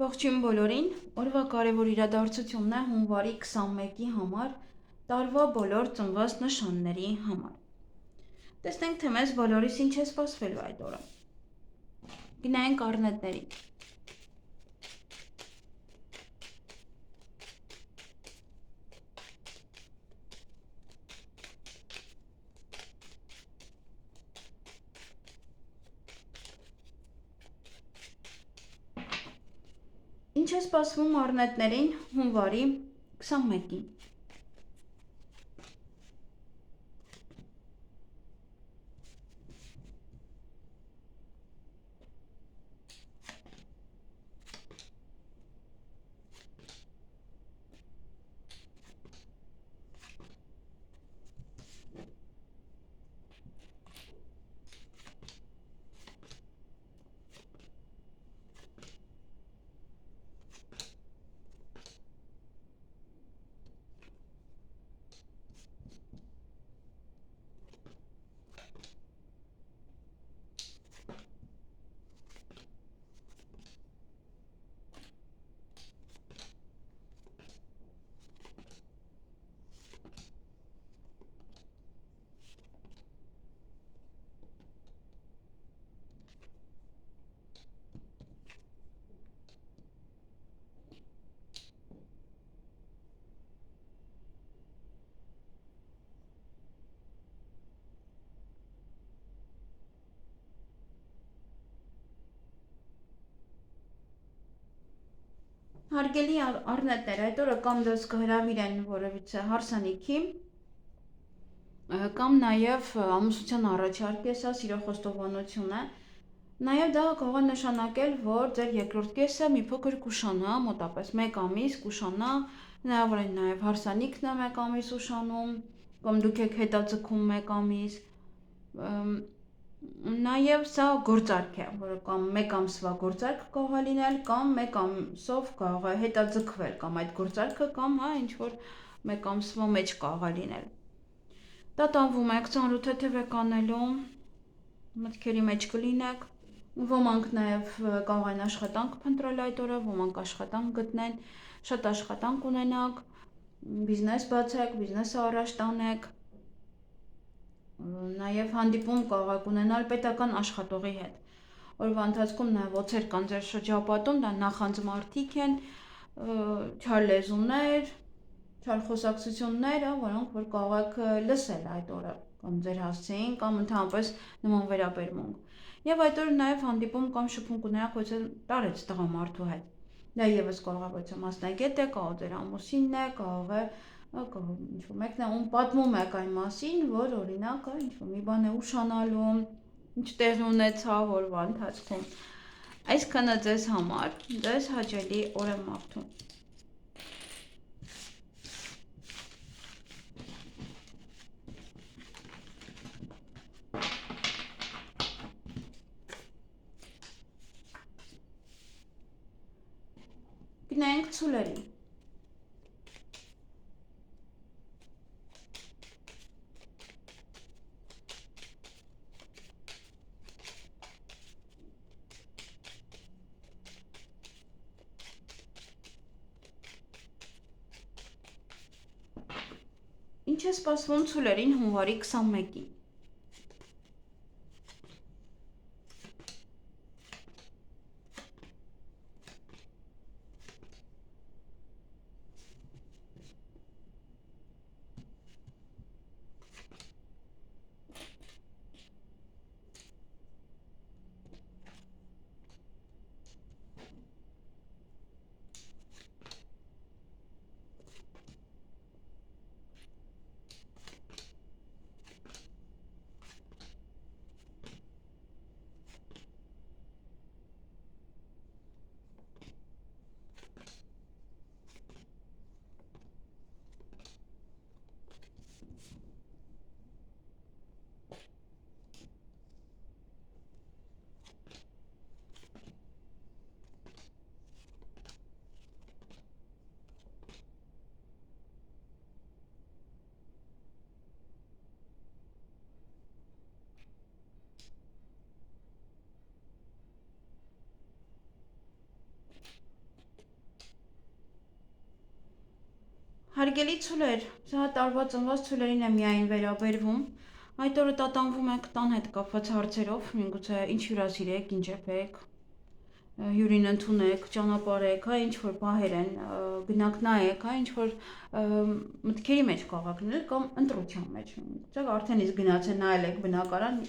Ողջույն բոլորին, օրվա կարևոր իրադարձությունն է հունվարի 21-ի համար, տարվա բոլոր ծնված նշանների համար։ Տեսնենք, թե մեզ բոլորիս ինչ է սպասվելու այդ օրը։ Գնայինք առնետներին։ Ինչ է սպասվում առնետներին հունվարի 21-ին։ Հարգելի առնետներ, այդ օրը կամ դες կհրավիրեն որևիցե հարսանիքի, կամ նաև ամուսնության առաջարկ է, սա սիրո խոստովանություն է, նաև դա կարող է նշանակել, որ ձեր երկրորդ կեսը մի փոքր կուշանա, մոտապես 1 ամիս կուշանա, հնարավոր է նաև հարսանիքն է 1 ամիս ուշանում, կամ դուք եք հետաձգում 1 ամիս, նաև սա գործարք է, որը կամ 1 ամսվա գործարք կարող է լինել, կամ 1 ամսով կարող է հետաձգվել կամ այդ գործարքը, կամ ինչ-որ 1 ամսվա մեջ կարող է լինել։ Դա տանվում եք, ծանրութեթև եք անելու, մտքերի մեջ կլինեք, ոմանք նաև կարող են աշխատանք փնտրել այդ օրը, ոմանք աշխատանք գտնեն, շատ աշխատանք ունենաք, բիզնես բացեք, բիզնեսը առաջ տանեք, նաև հանդիպում կարող եք ունենալ պետական աշխատողի հետ։ Օրվա ընթացքում նաև օձեր կան ձեր շրջապատում, դա նախանձ մարդիկ են, չար լեզուներ, չար խոսակցություններ, որոնք որ կարող եք լսել այդ օրը, կամ ձեր հասցեին, կամ ընդհանրապես նման վերաբերմունք։ Եվ այդ օրը նաև հանդիպում կամ շփում կունենաք ոչ տարեց տղամարդու հետ։ Դա եւս կարող է ոչ մասնագետ է, կարող ձեր ամուսինն է, կարող է ինչ-որ մեկն է, ում պատմում եք այն մասին, որ օրինակ ինչ-որ մի բան է ուշանալու, ինչ տեղի ունեցավ օրվա ընթացքում։ Այսքանը ձեզ համար, ձեզ հաճելի օր եմ մաղթում։ Գնանք ցուլերին։ Ինչ է սպասվում ցուլերին հունվարի 21-ին։ Հարգելի ցուլեր, սա տարվա ծնված ցուլերին է միայն վերաբերվում։ Այդ օրը տատանվում եք տան հետ կապված հարցերով, միգուցե ինչ հյուրասիրեք, ինչ եպեք, հյուրին ընդունեք, ճանապարհեք, հա, ինչ որ բաներ են, գնաք նայեք, հա, ինչ որ մտքերի մեջ կարող լինել կամ ընտրության մեջ։ Ձեզ արդեն իսկ գնացել նայել եք բնակարան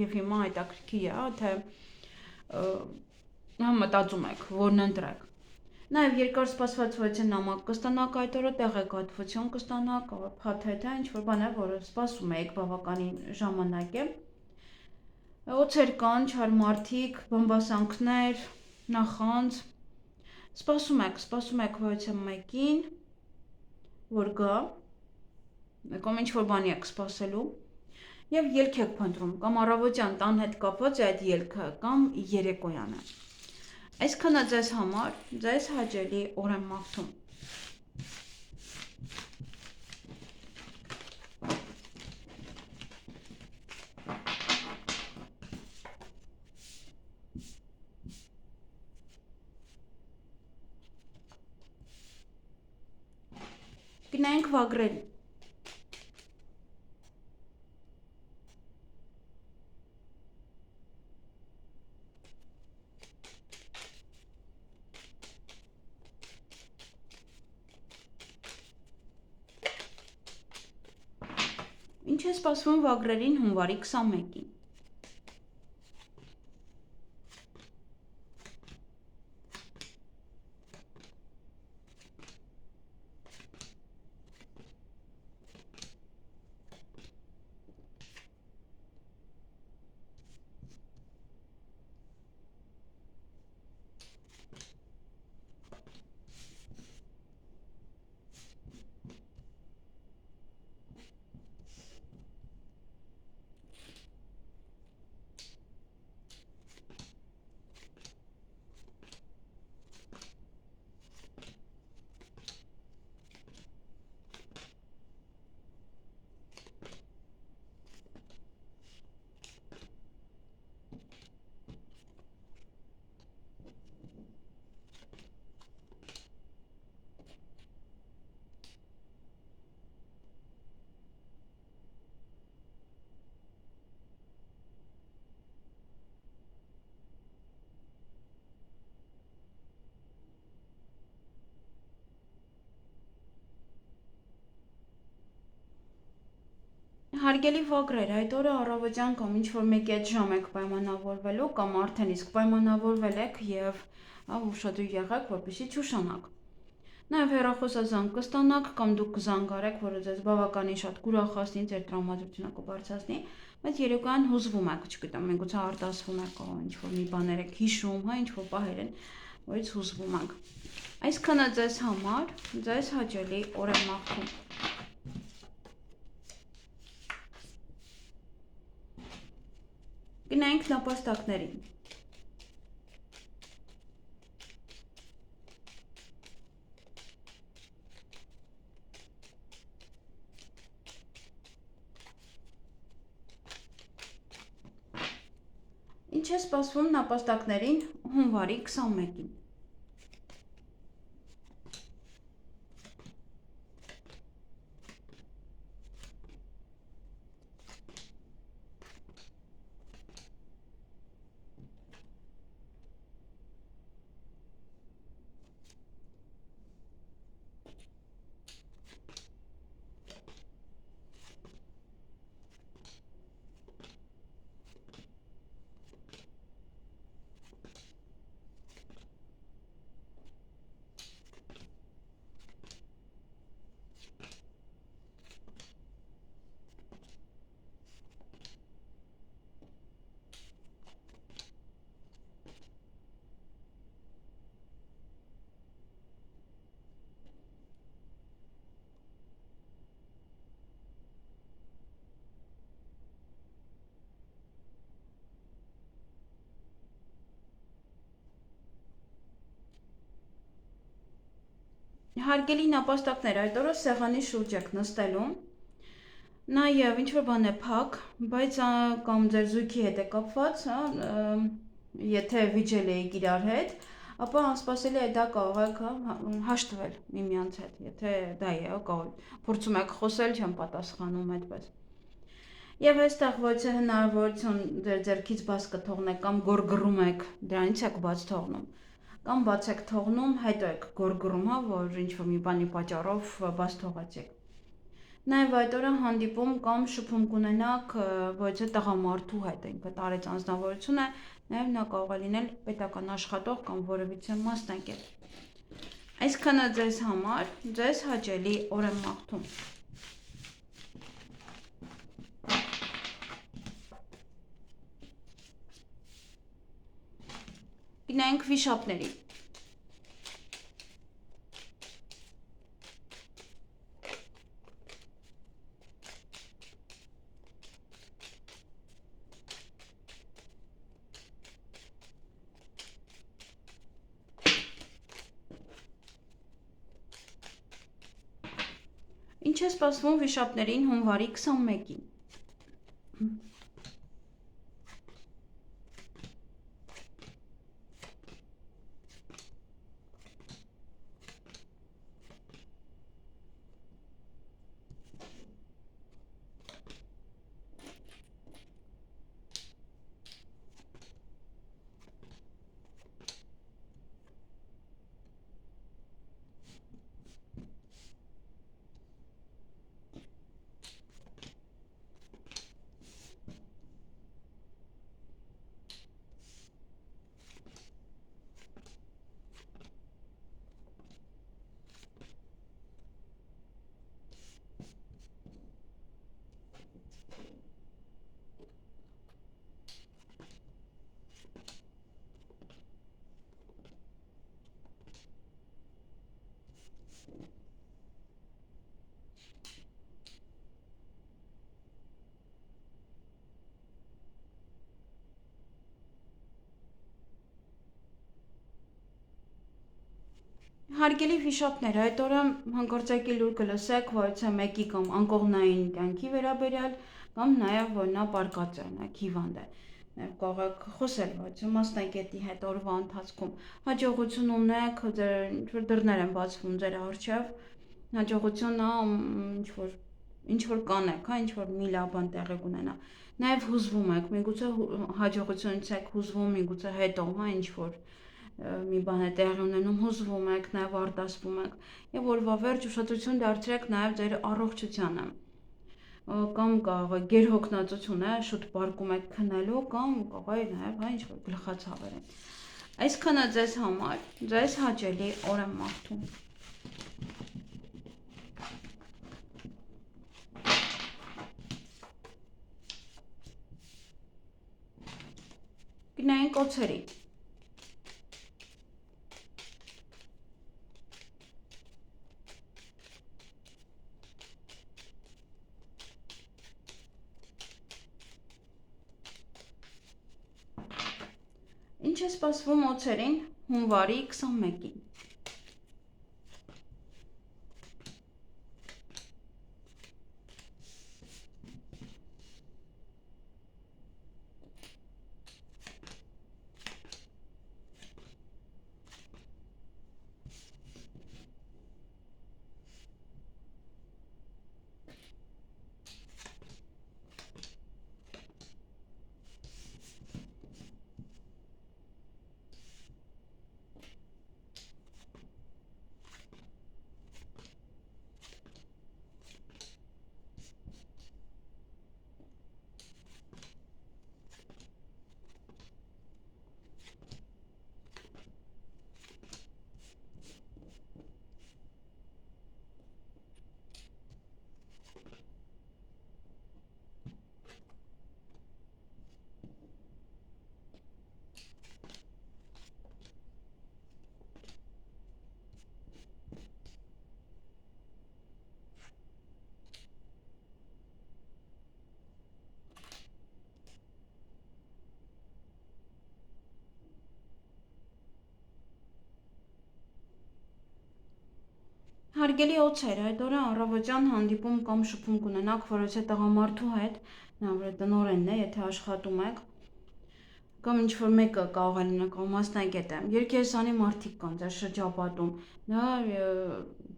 եւ հիմա հետաքրքիր է, հա, թե մտածում եք, որն ընտրեք։ Նաև երկար սպասված վեցեն նամակ կստանաք այդ օրը, տեղեկատվություն կստանաք, փաթեթ է, ինչ որ բան է, որը սպասում եք բավականին ժամանակ է։ Օձեր կան, չար մարդիկ, բամբասանքներ, նախանձ։ Սպասում եք վեցը մեկին, որ գա, կամ ինչ որ բանի եք սպասելու, եւ ելք եք փնտրում, կամ առավոտյան տան հետ կապված է այդ ելքը, կամ երեկոյանը։ Այսքանը ձեզ համար, ձեզ հաճելի օր եմ մաղթում։ Գնանք վագրել։ Ինչ է սպասվում վագրերին հունվարի 21-ին։ Հարգելի վագրեր, այդ օրը առավոտյան կամ ինչ որ մեկի այդ ժամ եք պայմանավորվելու կամ արդեն իսկ պայմանավորվել եք եւ ուշադրի եղեք, որպեսզի չուշանաք։ Նաև հեռախոսազանգ կստանաք կամ դուք կզանգարեք, որը ձեզ բավականին շատ կուրախացնի, ձեր տրամադրությունը կբարձրացնի, բայց երեկոյան հուզվում եք, չգիտեմ, միգուցե արտասվում եք, ինչ որ մի բաներ եք հիշում, հա, ինչ որ բաներ են, որից հուզվում եք։ Այսքանը ձեզ համար, ձեզ հաճելի օր եմ մաղթում։ Գնանք նապաստակներին։ Ինչ է սպասվում նապաստակներին հունվարի 21-ին։ Հարգելի նապաստակներ, այդ օրը սեղանի շուրջ եք նստելու, նաև ինչ որ բան է փակ, բայց կամ ձեր զույգի հետ է կապված, եթե վիճել եք իրար հետ, ապա անսպասելի է դա կարող եք հաշտվել միմյանց հետ, եթե դա է, փորձում եք խոսել, չեմ պատասխանում այդպես։ Եվ այստեղ ոչ է հնարավորություն ձեր ձեռքից բաց կթողնեք կամ գորգռում եք, դրանից եք բաց թողնում։ Կամ բաց եք թողնում, հետո եք գորգռում, որ ինչ-որ մի բանի պատճառով բաց թողացեք։ Նաև այդ օրը հանդիպում կամ շփում կունենաք ոչ է տղամարդու հետ, ինքը տարեց անձնավորություն է, նաև նա կարող է լինել պետական աշխատող կամ որևիցե մասնագետ։ Այսքանը ձեզ համար, ձեզ հաճելի օր եմ մաղթում։ Գնանք վիշապների։ Ինչ է սպասվում վիշապներին հունվարի 21-ին։ Հարգելի վիշապներ, այդ օրը հանկարծակի լուր կլսեք, որ це մեկի կամ անկողնային կյանքի վերաբերյալ, կամ նաև որ նա պարկած է, նա հիվանդ է։ Նաև կարող եք խոսել ոչ մասնագետի հետ օրվա ընթացքում։ Հաջողություն ունեք, ձեր ինչ-որ դռներ են բացվում ձեր առջև, հաջողությունը ինչ-որ կանեք, ինչ-որ մի լավ բան տեղի կունենա։ Նաև հուզվում եք, միգուցե հաջողությունից եք հուզվում, միգուցե հետո, ինչ-որ մի բան է տեղի ունենում, հուզվում եք, նաև արտասվում եք եւ օրվա վերջ ուշադրություն դարձրեք նաև ձեր առողջությանը կամ կարող է գերհոգնածություն է, շուտ բարկում եք քնելու կամ կարող է նաև ինչ-որ գլխացավեր են։ Այսքանը ձեզ համար, ձեզ հաճելի օր եմ մաղթում։ Գնանք օձերի։ Ինչ է սպասվում օձերին հունվարի 21-ին։ Հարգելի օձեր, այդ օրը առավոտյան հանդիպում կամ շփում կունենաք որևէ տղամարդու հետ, նա որ տնօրենն է, եթե աշխատում եք, կամ ինչ-որ մեկը կարող է լինել, կամ մասնագետ է, երկերեսանի մարդիկ կան ձեր շրջապատում, դա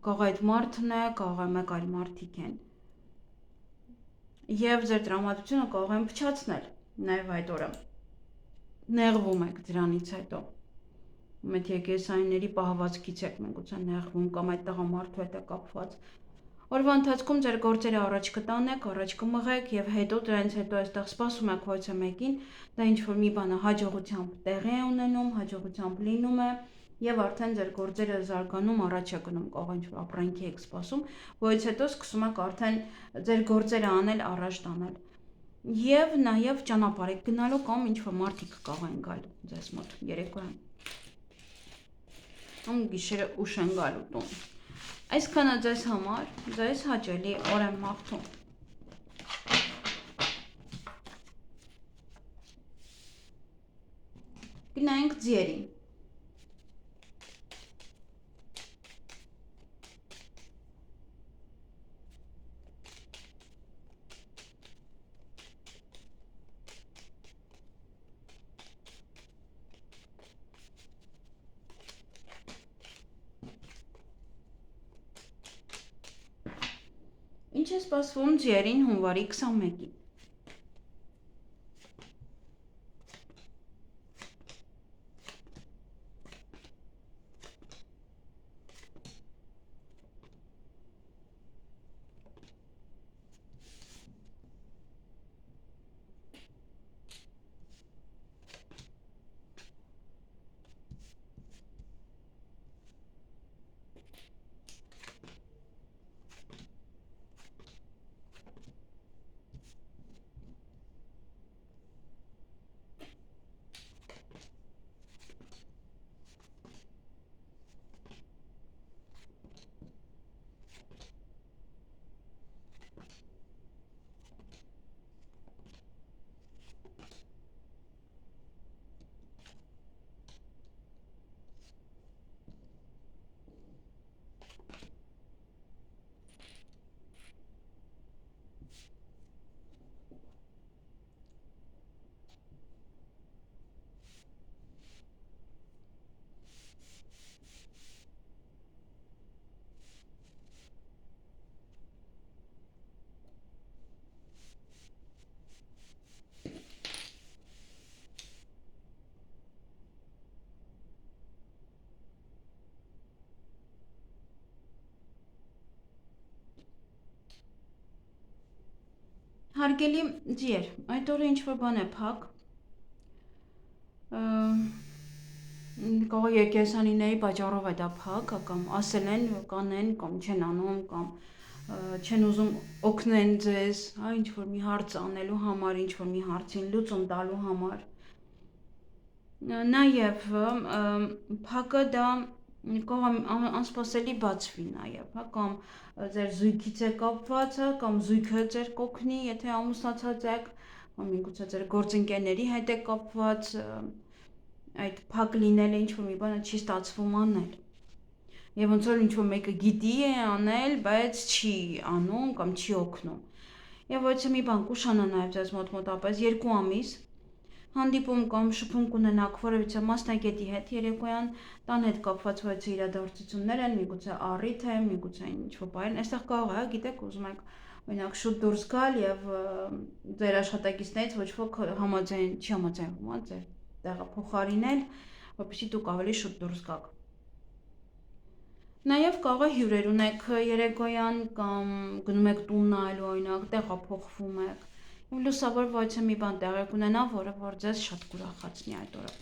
կարող է այդ մարդն է, կարող է մեկ այլ մարդիկ են։ Եվ ձեր տրամադրությունը կարող են փչացնել նաև այդ օրը։ Նեղվում եք դրանից հետո։ Այդ եկեղեցիների պահվածքից եք մենք ուղղակի նեղվում կամ այդ տղամարդու հետ է կապված։ Օրվա ընթացքում ձեր գործերը առաջ կտանեք, առաջ կմղեք եւ հետո դրանից հետո այստեղ սպասում եք ոչ մեկին, դա ինչ որ մի բանը հաջողությամբ տեղի է ունենում, հաջողությամբ լինում է եւ արդեն ձեր գործերը զարգանում, առաջ է գնում, կարող ինչ որ ապրանքի եք սպասում, որից հետո սկսում եք արդեն ձեր գործերը անել, առաջ տանել։ Եվ նաեւ ճանապարհ եք գնալու կամ ինչ որ մարդիկ կարող են գալ ձեզ մոտ երեկոյան։ Ում գիշերը ուշ են գալու տուն։ Այսքանը ձեզ համար, ձեզ հաճելի օր եմ մաղթում։ Գնանք ձիերին։ Ինչ է սպասվում ձիերին հունվարի 21-ին։ Հարգելի ձիեր, այդ օրը ինչ որ բան է փակ, կարող է եկեղեցիների պատճառով է դա փակ, կամ ասել են, կանեն, կամ չեն անում, կամ չեն ուզում օգնեն ձեզ, հա, ինչ որ մի հարց անելու համար, ինչ որ մի հարցին լուծում տալու համար։ Նաև փակը դա կարող է անսպասելի բացվի նաև, հա, կամ ձեր զույգից է կապված, հա, կամ զույգը ձեր կօգնի, եթե ամուսնացած եք, կամ միգուցե ձեր գործընկերների հետ է կապված, այդ փակ լինելը ինչ որ մի բանը չի ստացվում անել։ Եվ ոնց որ ինչ որ մեկը գիտի է անել, բայց չի անում կամ չի օգնում։ Եվ ոչ մի բան կուշանա նաև ձեզ մոտապես 2 ամիս հանդիպում կամ շփում կունենաք որևիցե մասնագետի հետ երեկոյան, տան հետ կապված որևիցե իրադարձություններ են, միգուցե առիթ է, միգուցե ինչ-որ բան, այստեղ կարող է, գիտեք, ուզում եք օրինակ շուտ դուրս գալ եւ ձեր աշխատակիցներից ոչ ոք չի համաձայնվում, հա, ձեր տեղը փոխարինել, որպեսզի դուք ավելի շուտ դուրս գաք։ Նաև կարող է հյուրեր ունեք երեկոյան կամ գնում եք տուն նայելու, օրինակ տեղափոխվում եք։ Եվ լուսավոր ոչ մի բան տեղի կունենա, որը որ ձեզ շատ կուրախացնի այդ օրը։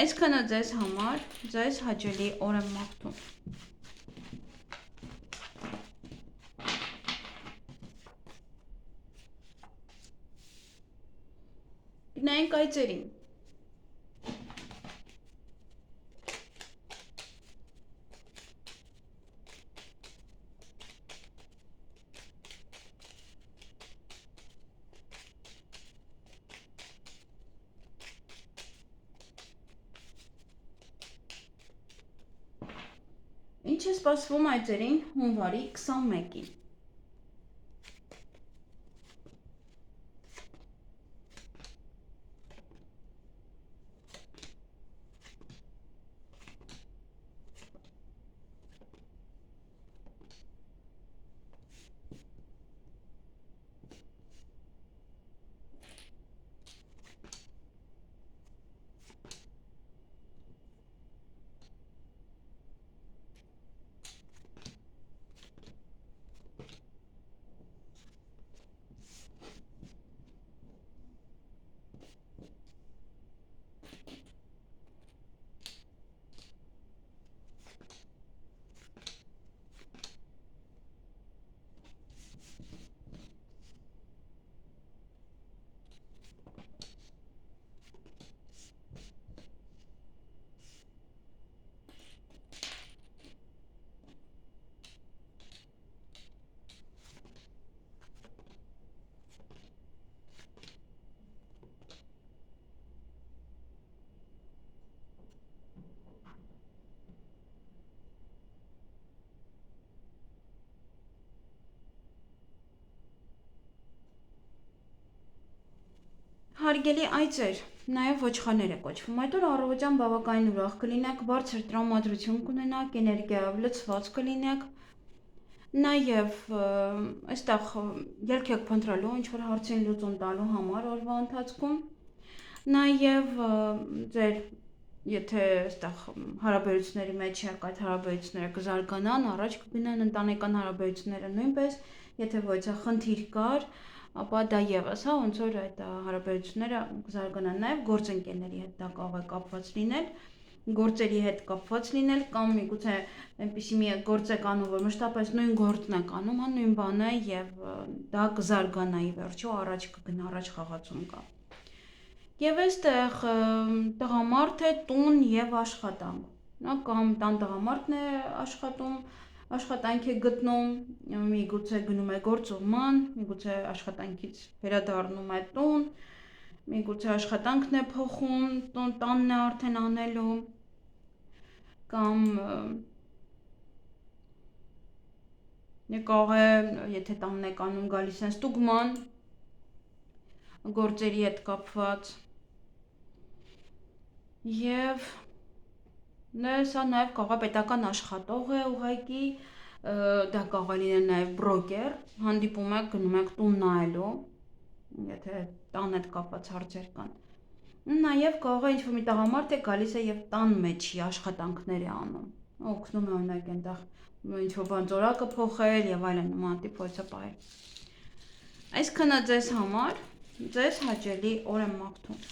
Այսքանը ձեզ համար, ձեզ հաճելի օր եմ մաղթում։ Գնանք այծերին։ Ինչ է սպասվում այծերին հունվարի 21-ին։ Հարգելի այծեր, նաև ոչխարներ է կոչվում, այդ օր առավոտյան բավականին ուրախ կլինեք, բարձր տրամադրություն կունենաք, էներգիայով լցված կլինեք, նաև այստեղ ելք եք փնտրելու ինչ-որ հարցին լուծում տալու համար օրվա ընթացքում, նաև ձեր եթե այստեղ հարաբերությունների մեջ եք, այդ հարաբերությունները կզարգանան, առաջ կգնան ընտանեկան հարաբերությունները նույնպես, եթե ոչ խնդիր կար, ապա դա եւս, ոնց որ այդ հարաբերությունները կզարգանան, նաև գործընկերների հետ դա կարող է կապված լինել, գործերի հետ կապված լինել կամ միգուցե այնպիսի մի գործ եք անում, որ մշտապես նույն գործն եք անում, նույն բանը եւ դա կզարգանա ի վերջո, առաջ կգնա, առաջ խաղացում կա։ Եվ այստեղ տղամարդ է տուն եւ աշխատանք, նա կամ տան տղամարդն է աշխատում, աշխատանք է գտնում, միգուցե գնում է գործուղման, միգուցե աշխատանքից վերադառնում է տուն, միգուցե աշխատանքն է փոխում, տանն է արդեն անելու, կամ կարող է, եթե տանն եք անում, գալիս են ստուգման, գործերի հետ կապված, եւ սա նաև կարող է պետական աշխատող է ուղղակի, դա կարող է լինել նաև բրոկեր, հանդիպում եք, գնում եք տուն նայելու, եթե տան հետ կապված հարցեր կան։ Նաև կարող է ինչ-որ մի տղամարդ է գալիս է եւ տան մեջի աշխատանքներ է անում։ Օգնում է օրինակ այնտեղ ինչ-որ բան ծորակը փոխել եւ այլն նման տիպ փոխել։ Այսքանը ձեզ համար, ձեզ հաճելի օր եմ մաղթում։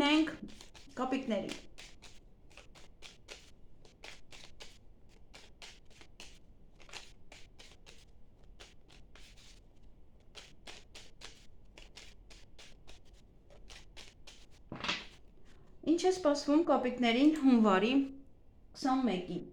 Գնանք կապիկների։ Ինչ է սպասվում կապիկներին հունվարի 21-ին։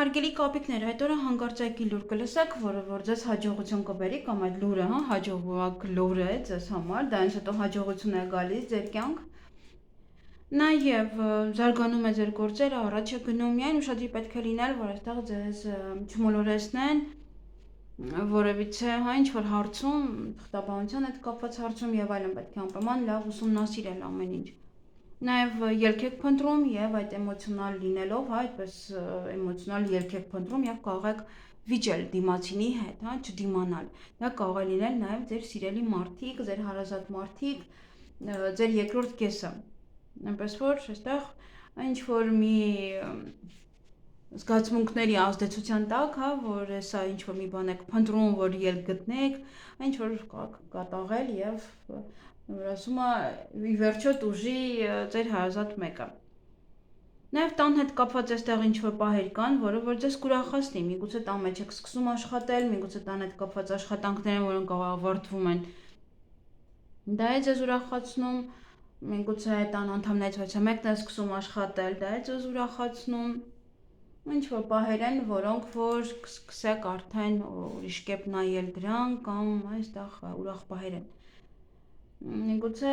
Հարգելի կապիկներ, այդ օրը հանկարծակի լուր կլսեք, որը որ ձեզ հաջողություն կբերի, կամ այդ լուրը, հաջողակ լուր է ձեզ համար, դրանից հետո հաջողություն է գալիս ձեր կյանք։ Նաև զարգանում է ձեր գործերը, առաջ է գնում, միայն ուշադիր պետք է լինել, որ այստեղ ձեզ չմոլորեսնեն, որևիցե ինչ-որ հարցում, թղթաբանության հետ կապված հարցում եւ այլն պետք է անպայման լավ ուսումնասիրել ամեն ինչ։ Նաև ելք եք փնտրում եւ այդ էմոցիոնալ լինելով, այդպես էմոցիոնալ ելք եք փնտրում եւ կարող եք վիճել դիմացինի հետ, չդիմանալ։ Դա կարող է լինել նաև ձեր սիրելի մարդիկ, ձեր հարազատ մարդիկ, ձեր երկրորդ կեսը։ Այնպես որ այստեղ ինչ որ մի զգացմունքների ազդեցության տակ, որ սա ինչ որ մի բան եք փնտրում, որ ելք գտնեք, ինչ որ կատաղել եւ որ ասում է ի վերջո տուժի ձեր հարազատ մեկը։ Նաև տան հետ կապված այստեղ ինչ-որ պահեր կան, որը որ ձեզ կուրախացնի, միգուցե տան մեջ եք սկսում աշխատել, միգուցե տան հետ կապված աշխատանքներ են, որոնք ավարտվում են։ Դա է ձեզ ուրախացնում, միգուցե տան անդամներից ոչ մեկն է սկսում աշխատել, դա է ձեզ ուրախացնում։ Ինչ-որ պահեր են, որոնք որ սկսեք արդեն ուրիշ կերպ նայել դրան կամ այստեղ ուրախ պահեր են։ Միգուցե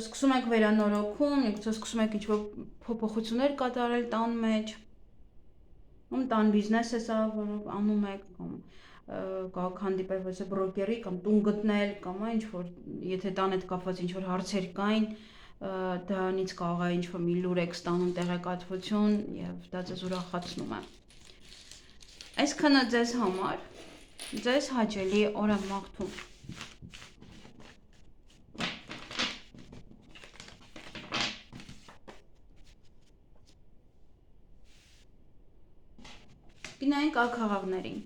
սկսում եք վերանորոգում, միգուցե սկսում եք ինչ-որ փոփոխություններ կատարել տան մեջ, կամ տան բիզնես է սա, որ անում եք, կամ կարող հանդիպել ոչ թե բրոկերի կամ տուն գտնել, կամ ինչ-որ եթե տան հետ կապված ինչ-որ հարցեր կային, դրանից կարող է ինչ-որ մի լուր եք ստանում տեղեկատվություն եւ դա ձեզ ուրախացնում է։ Այսքանը ձեզ համար, ձեզ հաճելի օր եմ մաղթում։ Գնանք աքաղաղներին։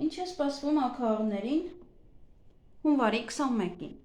Ինչ է սպասվում աքաղաղներին հունվարի 21-ին։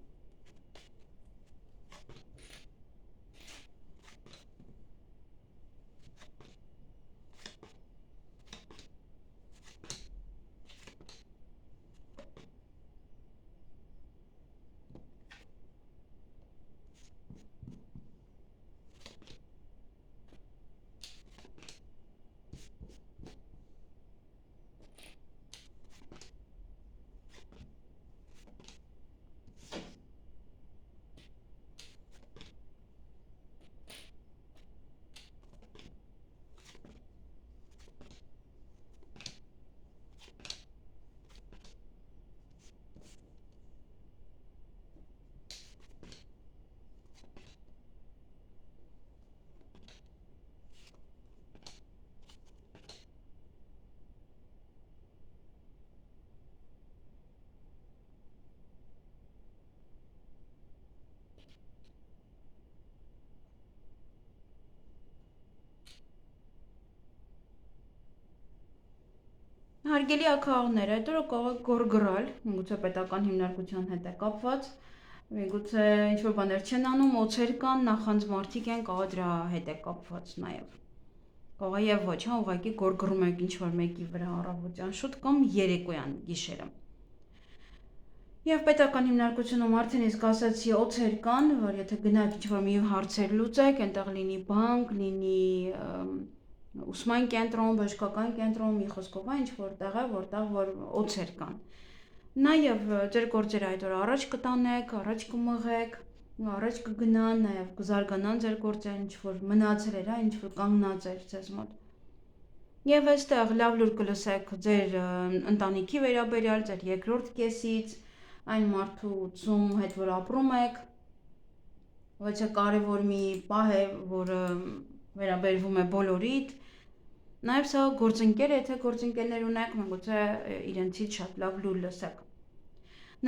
Հարգելի աքաղաղներ, այդ օրը կարող եք գոռգռալ, միգուցե պետական հիմնարկության հետ է կապված, միգուցե ինչ-որ բաներ չեն անում, օձեր կան, նախանձ մարդիկ են, կարող դրա հետ է կապված նաև։ Կարող է եւ ոչ, հա, ուղղակի գոռգռում եք ինչ-որ մեկի վրա առավոտյան շուտ կամ երեկոյան գիշերը։ Եվ պետական հիմնարկությունում արդեն իսկ ասացի օձեր կան, որ եթե գնաք ինչ-որ մի հարցեր լուծեք, այնտեղ լինի բանկ, լինի ուսման կենտրոն, բժշկական կենտրոն, մի խոսքով ինչ-որ տեղ է, որտեղ որ օձեր կան։ Նաև ձեր գործերը այդ օրը առաջ կտանեք, առաջ կմղեք, առաջ կգնան, նաև կզարգանան ձեր գործերը, ինչ-որ մնացել էր, ինչ-որ կանգնած էր ձեզ մոտ։ Եվ այստեղ լավ լուր կլսեք ձեր ընտանիքի վերաբերյալ, ձեր երկրորդ կեսից, այն մարդուցում հետ, որ ապրում եք, ոչ է կարևոր մի պահ է, որը վերաբերվում է բոլորիդ։ Նաև սա գործընկեր է, եթե գործընկերներ ունեք, միգուցե իրենցից շատ լավ լուր լսեք։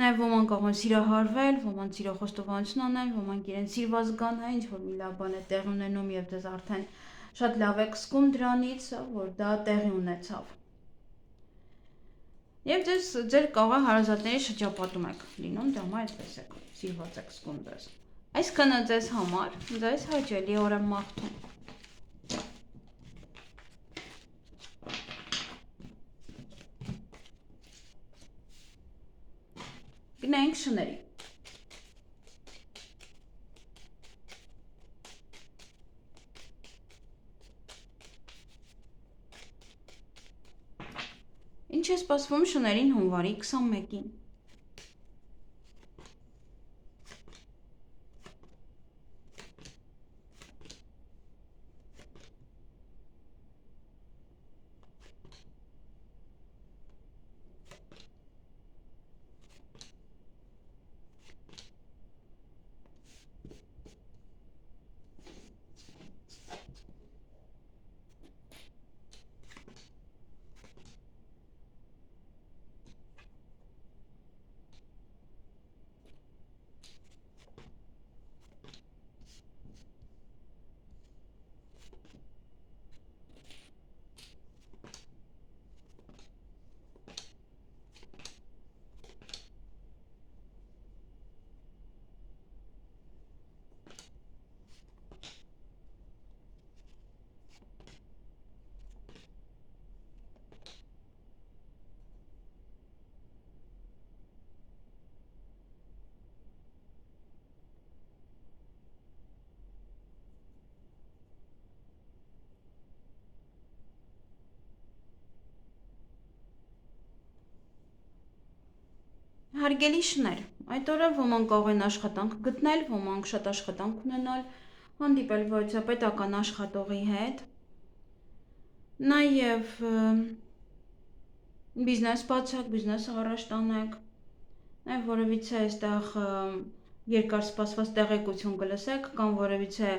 Նաև ոմանք կարող են սիրահարվել, ոմանք սիրո խոստովանություն անեն, ոմանք իրենց սիրված զգան, ինչ-որ մի լավ բան է տեղի ունենում եւ դες արդեն շատ լավ եք զգում դրանից, որ դա տեղի ունեցավ։ Եվ ձեր կարող է հարազատների շրջապատում եք լինում, դա մա այդպես եք, սիրված եք զգում դες։ Այսքանը ձեզ համար, ձեզ հաճելի օր եմ մաղթում։ Գնանք շների։ Ինչ է սպասվում շներին հունվարի 21-ին։ Հարգելի շներ, այդ օրը ոմանք կարող են աշխատանք գտնել, ոմանք շատ աշխատանք ունենալ, հանդիպել ոչ պետական աշխատողի հետ, նաև բիզնես բացեք, բիզնեսը առաջ տանեք, նաև որևիցե այստեղ երկար սպասված տեղեկություն կլսեք կամ որևիցե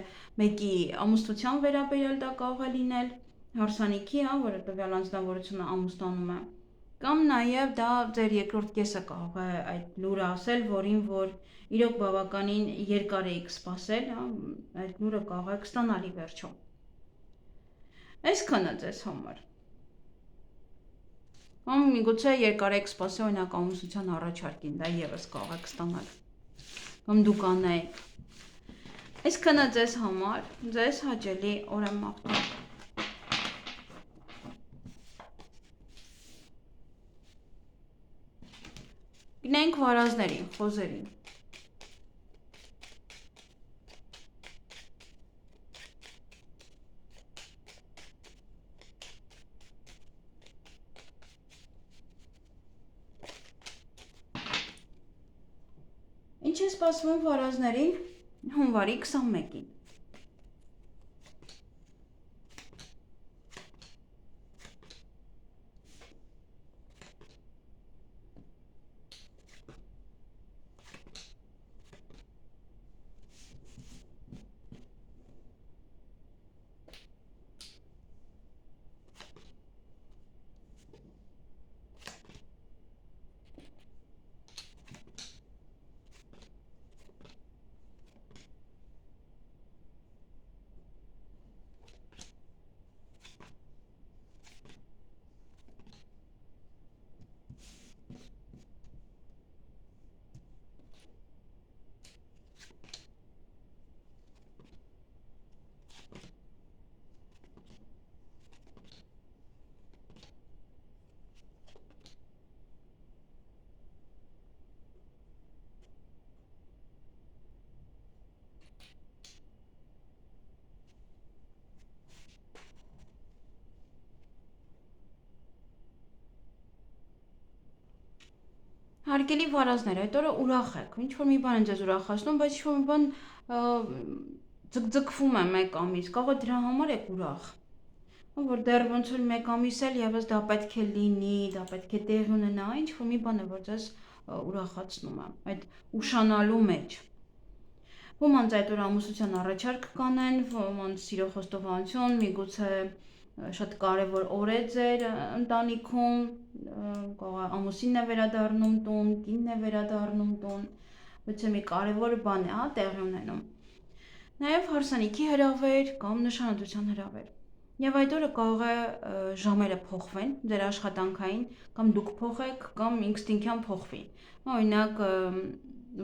մեկի ամուսնության վերաբերյալ դա կարող է լինել, հարսանիքի, որը տվյալ անձնավորությունը ամուսնանում է, կամ նաև դա ձեր երկրորդ կեսը կարող է այդ լուրը ասել, որ իրոք բավականին երկար էիք սպասել, այդ լուրը կարող եք ստանալ ի վերջո։ Այսքանը ձեզ համար։ Կամ միգուցե երկար եք սպասել օրինակ ամուսնության առաջարկին, դա ևս կարող եք ստանալ։ Կամ դուք անեք։ Այսքանը ձեզ համար, ձեզ հաճելի օր եմ մաղթում։ Գնենք վարազներին, խոզերին։ Ինչ է սպասվում վարազներին հունվարի 21-ին։ Հարգելի վարազներ, այդ օրը ուրախ եք, ինչ-որ մի բան են ձեզ ուրախացնում, բայց ինչ-որ մի բան ձգձգվում է մեկ ամիս, կարող է դրա համար եք ուրախ, որ դեռ ոնց որ մեկ ամիս էլ եւս դա պետք է լինի, դա պետք է տեղի ունենա, ինչ-որ մի բան է, որ ձեզ ուրախացնում է, այդ ուշանալու մեջ։ Ոմանց այդ օրը ամուսնության առաջարկ կանեն, ոմանց սիրո խոստովանություն, միգուցե շատ կարևոր օր է ձեր ընտանիքում, ամուսինն է վերադառնում տուն, կինն է վերադառնում տուն, ոչ մի կարևոր բան է, տեղի ունենում։ Նաև հարսանիքի հրավեր կամ նշանադրության հրավեր։ Եվ այդ օրը կարող է ժամերը փոխվեն ձեր աշխատանքային, կամ դուք փոխեք, կամ ինստինկտյան փոխվի։ Օրինակ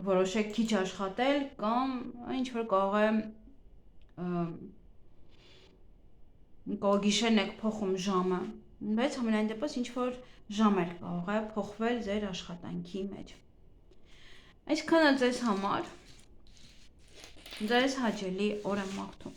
որոշեք քիչ աշխատել, կամ ինչ որ կարող է գիշերն եք փոխում ժամը, բայց ամենայն դեպս ինչ որ ժամեր կարող է փոխվել ձեր աշխատանքի մեջ։ Այսքանը ձեզ համար, ձեզ հաճելի օր եմ մաղթում։